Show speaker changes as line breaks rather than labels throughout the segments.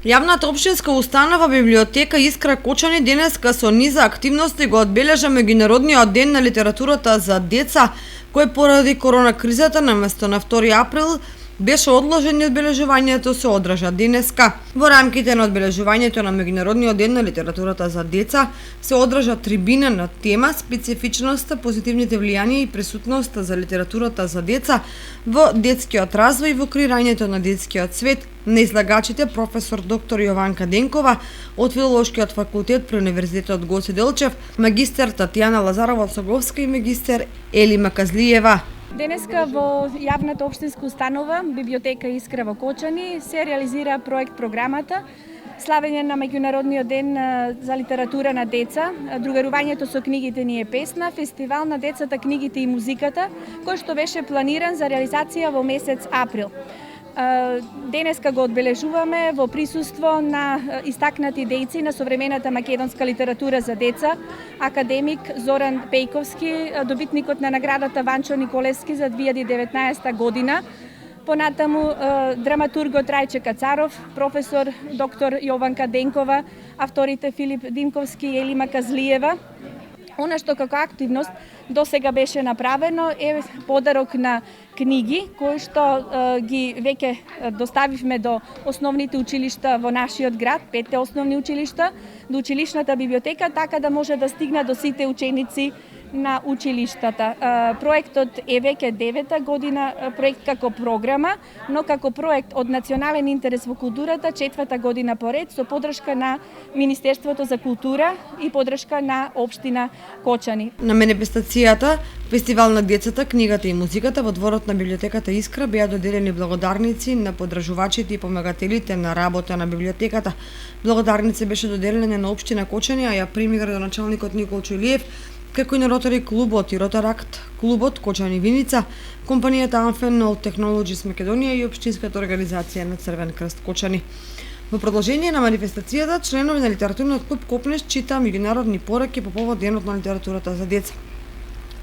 Јавната општинска установа библиотека Искра Кочани денеска со низа активности го одбележа меѓународниот ден на литературата за деца, кој поради корона кризата наместо на 2 април беше одложен и одбележувањето се одржа денеска. Во рамките на одбележувањето на меѓународниот ден на литературата за деца се одржа трибина на тема специфичноста, позитивните влијанија и присутноста за литературата за деца во детскиот развој и во креирањето на детскиот свет на излагачите професор доктор Јованка Денкова од Филолошкиот факултет при Универзитетот Гоце Делчев, магистер Татјана Лазарова-Соговска и магистер Елима Казлиева.
Денеска во јавната општинска установа библиотека Искра во Кочани се реализира проект програмата славење на меѓународниот ден за литература на деца, другарувањето со книгите ни е песна, фестивал на децата, книгите и музиката, кој што беше планиран за реализација во месец април. Денеска го одбележуваме во присуство на истакнати дејци на современата македонска литература за деца, академик Зоран Пејковски, добитникот на наградата Ванчо Николевски за 2019 година, понатаму драматургот Рајче Кацаров, професор доктор Јованка Денкова, авторите Филип Димковски и Елима Казлиева. Она што како активност досега беше направено е подарок на книги кои што ги веќе доставивме до основните училишта во нашиот град, 5 основни училишта, до училишната библиотека, така да може да стигна до сите ученици на училиштата. Проектот е веќе 9-та година проект како програма, но како проект од национален интерес во културата 4-та година поред со поддршка на Министерството за култура и поддршка на општина Кочани.
На манифестацијата Фестивал на децата, книгата и музиката во дворот на библиотеката Искра беа доделени благодарници на поддржувачите и помагателите на работа на библиотеката. Благодарници беше доделена на општина Кочани, а ја прими градоначалникот Никол Чулиев, како и на Ротари клубот и Ротаракт клубот Кочани Виница, компанијата Amfenol Technologies Македонија и општинската организација на Црвен крст Кочани. Во продолжение на манифестацијата, членови на литературниот клуб Копнеш чита меѓународни пораки по повод денот на литературата за деца.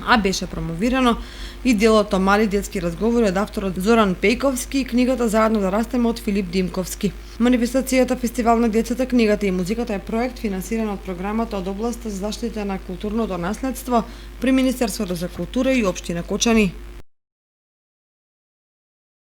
А беше промовирано и делото Мали детски разговори од авторот Зоран Пејковски и книгата Заедно да растеме од Филип Димковски. Манифестацијата Фестивал на децата, книгата и музиката е проект финансиран од програмата од областа за заштита на културното наследство при Министерството за култура и општина Кочани.